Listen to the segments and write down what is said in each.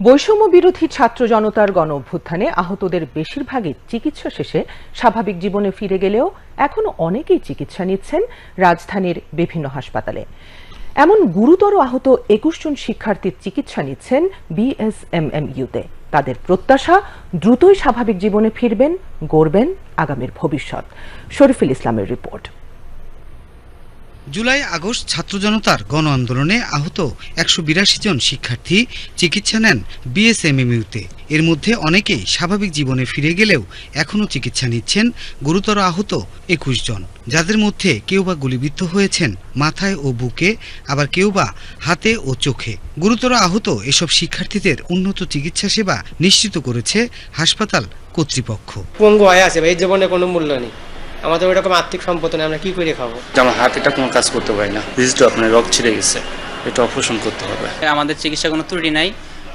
বৈষম্য বিরোধী ছাত্র জনতার গণ অভ্যুত্থানে আহতদের বেশিরভাগই চিকিৎসা শেষে স্বাভাবিক জীবনে ফিরে গেলেও এখনো অনেকেই চিকিৎসা নিচ্ছেন রাজধানীর বিভিন্ন হাসপাতালে। এমন গুরুতর আহত ২১ জন শিক্ষার্থীর চিকিৎসা নিচ্ছেন বিএসএমএমইউতে। তাদের প্রত্যাশা দ্রুতই স্বাভাবিক জীবনে ফিরবেন, গড়বেন আগামীর ভবিষ্যৎ। শরীফুল ইসলামের রিপোর্ট। জুলাই আগস্ট ছাত্র জনতার গণ আন্দোলনে আহত ১৮২ জন শিক্ষার্থী চিকিৎসা নেন বিএসএমএমইউতে। এর মধ্যে অনেকেই স্বাভাবিক জীবনে ফিরে গেলেও এখনও চিকিৎসা নিচ্ছেন গুরুতর আহত ২১ জন, যাদের মধ্যে কেউ বা গুলিবিদ্ধ হয়েছেন মাথায় ও বুকে, আবার কেউ বা হাতে ও চোখে। গুরুতর আহত এসব শিক্ষার্থীদের উন্নত চিকিৎসা সেবা নিশ্চিত করেছে হাসপাতাল কর্তৃপক্ষ। পঙ্গু হয়ে আছে, এই জীবনে কোনো মূল্য নেই, আমাদের ওইরকম আর্থিক সম্পদ নেই, আমরা কি করে খাবো? আমার হাত এটা কোনো কাজ করতে পারি না, ডিজিটাল আপনার রক ছিঁড়ে গেছে, এটা অপারেশন করতে হবে। আমাদের চিকিৎসা কোনো ত্রুটি নাই।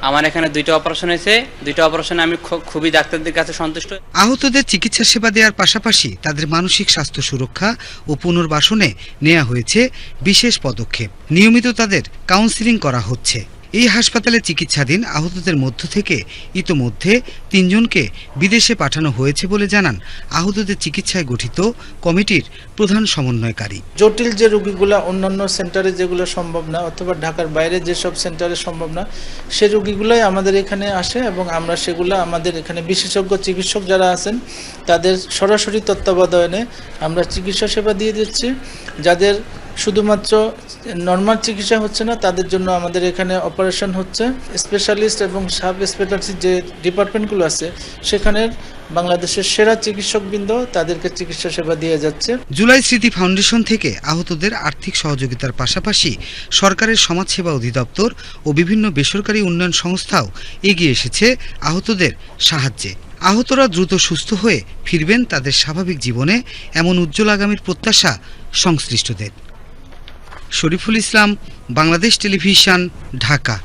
আমার এখানে 2টা অপারেশন হয়েছে, 2টা অপারেশনে আমি খুবই ডাক্তারদের কাছে সন্তুষ্ট। আহতদের চিকিৎসা সেবা দেওয়ার পাশাপাশি তাদের মানসিক স্বাস্থ্য সুরক্ষা ও পুনর্বাসনে নেওয়া হয়েছে বিশেষ পদক্ষেপ। নিয়মিত তাদের কাউন্সেলিং করা হচ্ছে। এই হাসপাতালে চিকিৎসাধীন আহতদের মধ্য থেকে ইতোমধ্যে 3 জনকে বিদেশে পাঠানো হয়েছে বলে জানান আহতদের চিকিৎসায় গঠিত কমিটির প্রধান সমন্বয়কারী। জটিল যে রোগীগুলো অন্যান্য সেন্টারে যেগুলো সম্ভব না, অথবা ঢাকার বাইরে যেসব সেন্টারে সম্ভব না, সে রোগীগুলোই আমাদের এখানে আসে এবং আমরা সেগুলো আমাদের এখানে বিশেষজ্ঞ চিকিৎসক যারা আছেন তাদের সরাসরি তত্ত্বাবধানে আমরা চিকিৎসা সেবা দিয়ে দিচ্ছি। যাদের শুধুমাত্র নর্মাল চিকিৎসা হচ্ছে না, তাদের জন্য আমাদের এখানে অপারেশন হচ্ছে। স্পেশালিস্ট এবং সাব স্পেশালিস্ট যে ডিপার্টমেন্টগুলো আছে সেখানের বাংলাদেশের সেরা চিকিৎসকবৃন্দ তাদেরকে চিকিৎসা সেবা দিয়ে যাচ্ছে। জুলাই স্মৃতি ফাউন্ডেশন থেকে আহতদের আর্থিক সহযোগিতার পাশাপাশি সরকারের সমাজসেবা অধিদপ্তর ও বিভিন্ন বেসরকারি উন্নয়ন সংস্থাও এগিয়ে এসেছে আহতদের সাহায্যে। আহতরা দ্রুত সুস্থ হয়ে ফিরবেন তাদের স্বাভাবিক জীবনে, এমন উজ্জ্বল আগামীর প্রত্যাশা সংশ্লিষ্টদের। শরীফুল ইসলাম, বাংলাদেশ টেলিভিশন, ঢাকা।